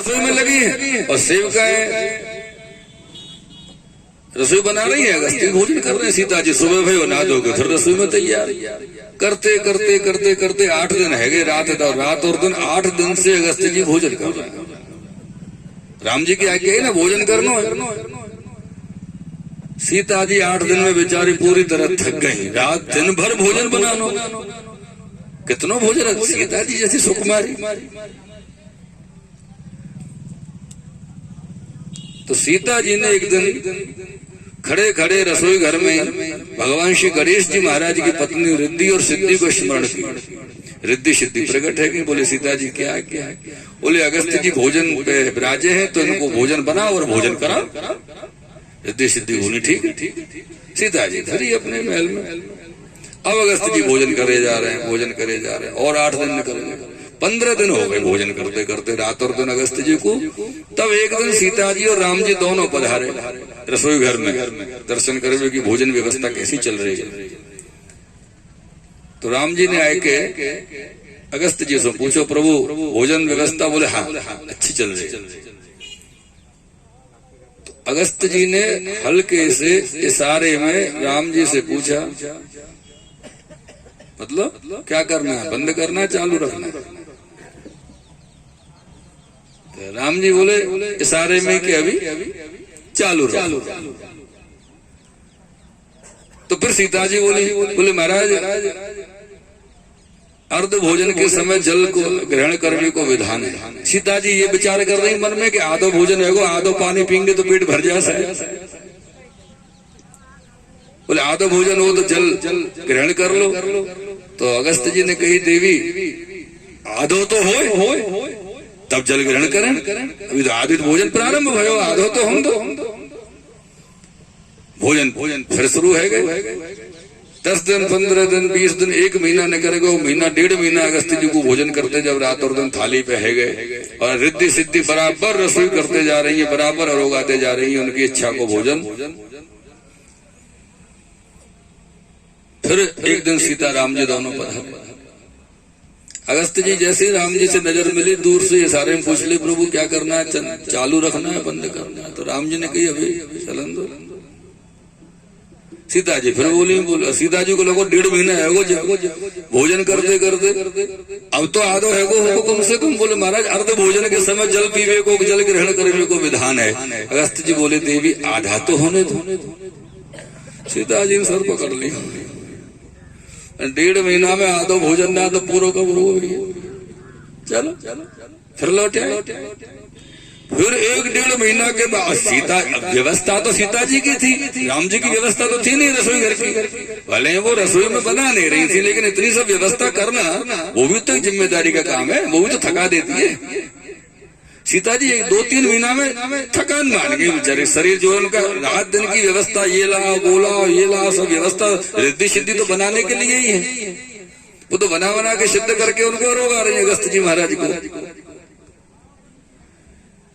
रसोई में लगी है और सेविकाएं रसोई बना रही है, अगस्त्य भोजन कर रहे हैं। सीता जी सुबह भाई नहा धोके फिर रसोई में तैयार करते करते करते करते 8 दिन है गए, रात और दिन 8 दिन से अगस्त्य जी भोजन कर रहे हैं। राम जी की आज्ञा है ना भोजन करना है। सीता जी 8 दिन में बेचारी पूरी तरह थक गई, रात दिन भर भोजन बनानो, कितना भोजन। सीता जी जैसी सुकुमारी। तो सीता जी ने एक दिन खड़े खड़े रसोई घर में भगवान श्री गणेश जी महाराज की पत्नी रिद्धि और सिद्धि को स्मरण किया। रिद्धि सिद्धि प्रकट है कि बोले सीता जी क्या क्या है? बोले अगस्त्य जी भोजन पे विराजे हैं तो इनको भोजन बना और भोजन करा। रिद्धि सिद्धि बोली ठीक है। सीता जी धरी अपने महल में। अब अगस्त्य जी भोजन करे जा रहे हैं, भोजन करे जा रहे हैं और 8 दिन निकल गए। 15 दिन हो गए भोजन करते करते, रात और दिन अगस्त्य जी को। तब एक दिन सीता जी और राम जी दोनों पधारे रसोई घर में दर्शन करने की भोजन व्यवस्था कैसी चल रही है। तो राम जी ने आके अगस्त्य जी से पूछो प्रभु भोजन व्यवस्था? बोले हाँ अच्छी चल रही है। तो अगस्त्य जी ने हल्के से इशारे में राम जी से पूछा मतलब क्या करना है, बंद करना है चालू रखना है? तो राम जी बोले इशारे में कि अभी चालू रखो। तो फिर सीता जी बोले महाराज अर्ध भोजन के समय जल को ग्रहण करने को विधान है। सीता जी ये विचार कर रही मन में कि आधो भोजन है आधो पानी पीएंगे तो पेट भर जाए। बोले आधो भोजन हो तो जल ग्रहण कर लो। तो अगस्त्य जी ने कही देवी आधो तो हो तब जल ग्रहण करें, अभी तो आधो भोजन प्रारंभ हो, आधो तो हम दो भोजन फिर शुरू है गए। 10 दिन 15 दिन 20 दिन 1 महीना निकल गए, महीना 1.5 महीना अगस्त्य जी को भोजन करते जब रात और दिन थाली पे है गए और रिद्धि सिद्धि बराबर रसोई करते जा रही है, बराबर अरोगाते जा रही है उनकी इच्छा को भोजन। फिर एक दिन सीता राम जी दोनों पधारे। अगस्त्य जी जैसे राम जी से नजर मिली दूर से इशारे में पूछ ली प्रभु क्या करना है, चालू रखना है बंद करना है? तो राम जी ने कही अभी चलन दो। सीता जी फिर बोली सीता जी को लगो 1.5 महीना है भोजन करते करते, अब तो आधो है कम से कम। बोले महाराज अर्ध भोजन के समय जल पीवे को जल ग्रहण करने को विधान है। अगस्त्य जी बोले देवी आधा तो होने दो। सीता जी ने सर पकड़ लिया। 1.5 महीना में आधो भोजन ना तो पूरा का पूरा। चलो फिर लौटे। फिर 1.5 महीना के बाद सीता व्यवस्था तो सीता जी की थी, राम जी की व्यवस्था तो थी नहीं रसोई घर की। भले वो रसोई में बना नहीं रही थी लेकिन इतनी सब व्यवस्था करना वो भी तो जिम्मेदारी का काम है, वो भी तो थका देती है। सीता जी 2-3 महीना में थकान मान गई बेचारे। शरीर जो है उनका रात दिन की व्यवस्था ये ला वो ला ये ला सब व्यवस्था रिद्धि सिद्धि तो बनाने के लिए ही है। वो तो बना के सिद्ध करके उनको रोग आ रही है अगस्त्य जी महाराज को।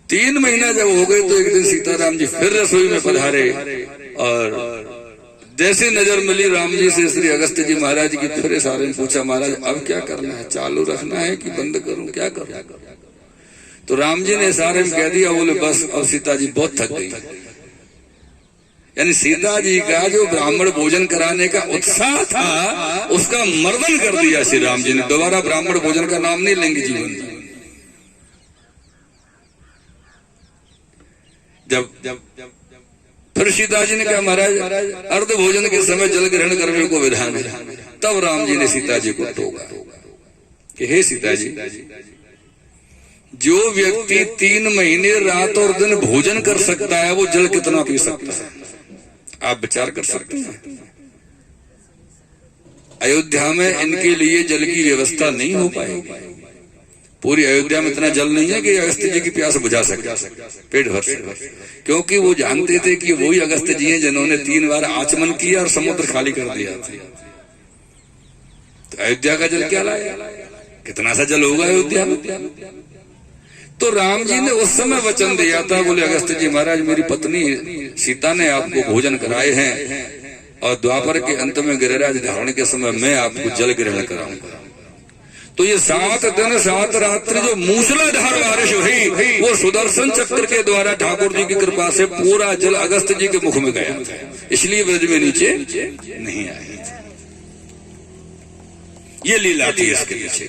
3 महीना जब हो गए तो एक दिन सीताराम जी फिर रसोई में पधारे और जैसे नजर मिली राम जी से श्री अगस्त्य जी महाराज की फिर इशारे में पूछा महाराज अब क्या करना है, चालू रखना है कि बंद करूं, क्या करूं? तो राम जी ने इशारे में कह दिया। बोले बस अब सीता जी बहुत थक गई। यानी सीता जी का जो ब्राह्मण भोजन कराने का उत्साह था उसका मर्दन कर दिया श्री राम जी ने। दोबारा ब्राह्मण भोजन का नाम नहीं लेंगे जीवन में। जब फिर सीता जी ने कहा महाराज अर्ध भोजन के समय जल ग्रहण करने को विधान है। तब राम जी ने सीता जी को टोका कि हे सीता जी जो व्यक्ति 3 महीने रात और दिन भोजन कर सकता है वो जल कितना पी सकता है? आप विचार कर सकते हैं। अयोध्या में इनके लिए जल की व्यवस्था नहीं हो पाएगी। पूरी अयोध्या में इतना जल नहीं है कि अगस्त्य जी की प्यास बुझा सके पेट भर से, क्योंकि वो जानते थे कि वही अगस्त्य जी हैं जिन्होंने 3 बार आचमन किया और समुद्र खाली कर दिया। तो अयोध्या का जल क्या लाया? कितना सा जल होगा अयोध्या में? तो राम जी ने उस समय वचन दिया था। बोले अगस्त्य जी महाराज मेरी पत्नी सीता ने आपको भोजन कराए हैं और द्वापर के अंत में गिरिराज धारण के समय मैं आपको जल ग्रहण कराऊंगा। तो ये 7 दिन 7 रात्रि जो मूसलाधार बारिश हुई वो सुदर्शन चक्र के द्वारा ठाकुर जी की कृपा से पूरा जल अगस्त जी के मुख में गया, इसलिए ब्रज में नीचे नहीं आए। ये लीला थी इसके पीछे।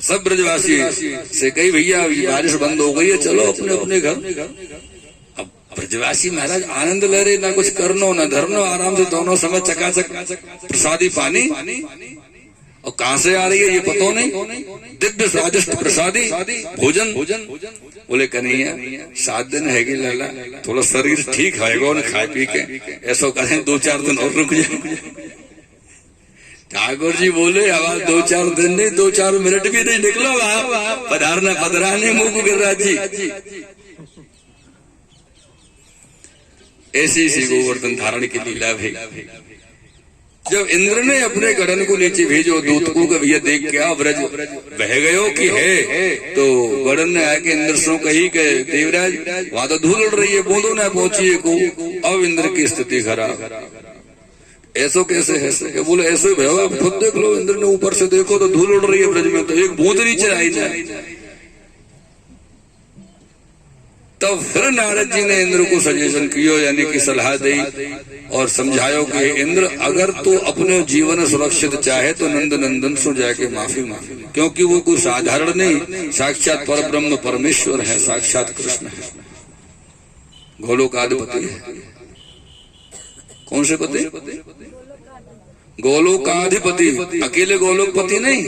सब ब्रजवासी से कही भैया बारिश बंद हो गई है, चलो अपने अपने घर। अब ब्रजवासी महाराज आनंद ले रहे, ना कुछ करनो ना धरनो, आराम से दोनों समय चकाचक प्रसादी पानी। और कहां से आ रही है ये पता नहीं, दिव्य स्वादिष्ट प्रसादी भोजन। बोले कन्हैया 7 दिन है लाला, थोड़ा शरीर ठीक है ना खाए पी के, ऐसा करें 2-4 दिन और रुक जाए। ठाकुर जी बोले आवाज 2-4 दिन नहीं, 2-4 मिनट भी नहीं निकलो आप, पधारना पधराने मुख गिरिराज जी। ऐसी सी गोवर्धन धारण की लीला भाई। जब इंद्र ने अपने गरुड़ को नीचे भेजो दूत को कि भैया देख क्या ब्रज बह गयो कि है, तो गरुड़ ने आके इंद्र से कही कि देवराज वहां तो धूल उड़ रही है, बूंदों न पहुंची को। अब इंद्र की स्थिति खराब। ऐसो कैसे है? बोले ऐसे भैया आप खुद देख लो, इंद्र ने ऊपर से देखो तो धूल उड़ रही है ब्रज में, तो एक बूंद नीचे आई ना। तब फिर नारद जी ने इंद्र को सजेशन कियो, यानी कि सलाह दी और समझायो कि इंद्र अगर तू अपने जीवन सुरक्षित चाहे तो नंद नंदन से जाके माफी मांगे, क्योंकि वो कोई साधारण नहीं, साक्षात पर ब्रह्म परमेश्वर है, साक्षात कृष्ण है, गोलोकाधिपति है। कौन से पति? गोलोकाधिपति, अकेले गोलोकपति नहीं,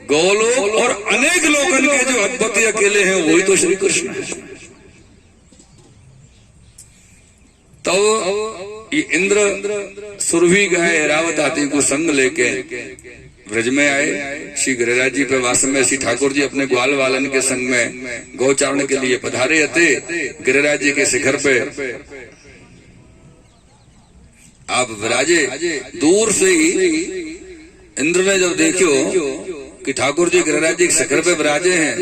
गोलोक और अनेक लोकन के जो अधिपति अकेले हैं वही तो श्री कृष्ण है। तो ये इंद्र सुरभि गाय ऐरावत हाथी को संग लेके ब्रज में आए। श्री गिरिराज जी पे वास में श्री ठाकुर जी अपने ग्वाल वालन के संग में गौचारण के लिए पधारे थे। गिरिराज जी के शिखर पे आप विराजे। दूर से ही इंद्र ने जब देखो कि ठाकुर जी गिरिराज जी के शिखर पे विराजे हैं,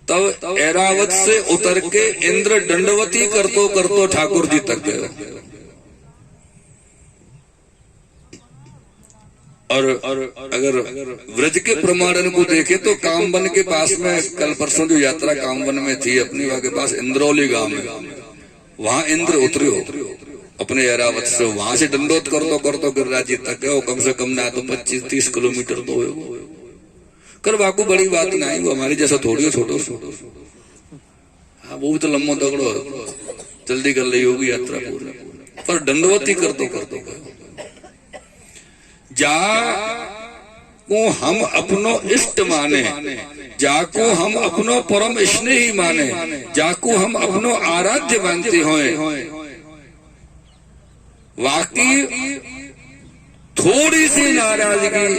तब ऐरावत से उतर के इंद्र दंडवती करतो करतो ठाकुर जी तक गए। और अगर व्रज के प्रमाणन को देखे तो कामवन के पास में कल परसों जो यात्रा कामवन में थी अपनी, वहां के पास इंद्रौली गांव में, वहां इंद्र उतरे हो अपने ऐरावत से, वहां से दंडोत करतो गिरिराज जी तक गए। कम से कम ना तो 25-30 किलोमीटर तो हो कर बाकू बड़ी बात नहीं, वो हमारी जैसा थोड़ी हो छोटो। हाँ वो भी तो लम्बो दगड़ो जल्दी कर ली होगी यात्रा पूरी, पर दंडवती करतो जाको हम अपनो इष्ट माने, जाको हम अपनो परम स्नेही माने, जाको हम अपनो आराध्य मानते होए, वाकई थोड़ी सी नाराजगी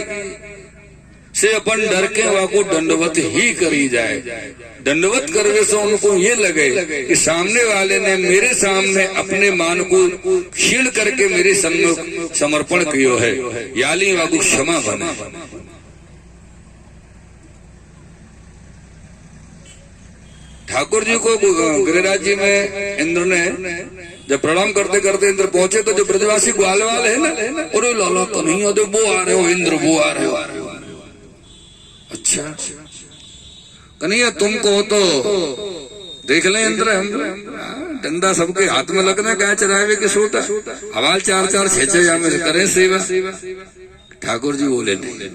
से अपन डर के वाको दंडवत ही करी जाए। दंडवत करने से उनको ये लगे कि सामने वाले ने मेरे सामने अपने मान को क्षीण करके मेरे सम्मुख समर्पण कियो है, याली वाको क्षमा बने। ठाकुर जी को गिरिराज जी में इंद्र ने जब प्रणाम करते करते इंद्र पहुंचे तो जो ब्रजवासी ग्वाल वाले है ना, अरे लाला तो नहीं हो, वो आ रहे हो इंद्र, वो आ रहे हो। अच्छा कन्हैया तुमको तो देख ले इंद्र, हम डंडा सबके हाथ में लगना, गाय चरावे के सोटा हवाल 4-4 6-6 में करें सेवा। ठाकुर जी बोले नहीं,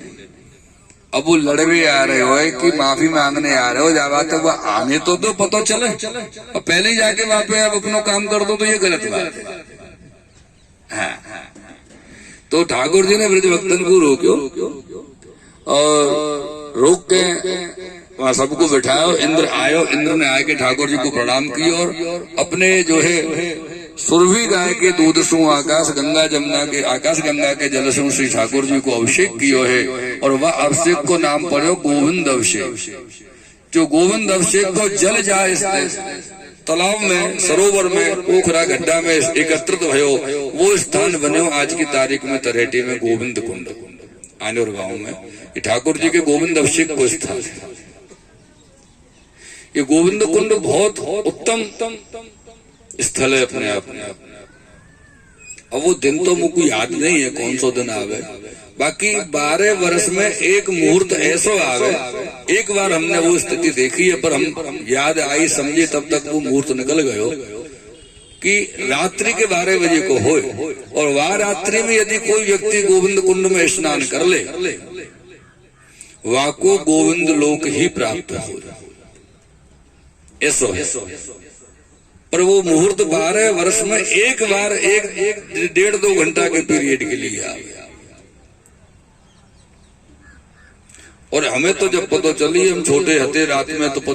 अब वो लड़वे आ रहे हो कि माफी मांगने आ रहे हो, जावा तो वो आने तो पता चले, और पहले ही जाके वहां पे आप अपना काम कर दो तो ये गलत बात है। तो ठाकुर जी ने ब्रज भक्तन को रोक्यो और रोक के वहां सबको बिठाया। इंद्र आयो, इंद्र ने आके ठाकुर जी को प्रणाम की और अपने जो है सुरभि गाय के दूध सु आकाश गंगा के जल सु श्री ठाकुर जी को अभिषेक कियो है। और वह अभिषेक को नाम पड़ो गोविंद अभिषेक। जो गोविंद अभिषेक को जल जाए तालाब में, सरोवर में, पोखरा गड्ढा में एकत्रित भयो, वो स्थान बने आज की तारीख में तरेटी में गोविंद कुंड आनेर गांव में। ये ठाकुर जी के गोविंद अभिषेक को स्थान है। ये गोविंद कुंड बहुत उत्तम स्थल है अपने आप में। और वो दिन तो मुझको याद नहीं है कौन सो दिन आवे, बाकी 12 वर्ष में एक मुहूर्त ऐसा आवे। एक बार हमने वो स्थिति देखी है, पर हम याद आई समझे तब तक वो मुहूर्त निकल गयो कि रात्रि के 12 बजे को होए, और वह रात्रि में यदि कोई व्यक्ति गोविंद कुंड में स्नान कर ले, वाको गोविंद लोक ही प्राप्त हो, ऐसो है। पर वो मुहूर्त 12 वर्ष में एक बार एक 1.5-2 घंटा के पीरियड के लिए आ गया। और हमें तो जब पता चली, हम छोटे हते रात में तो पता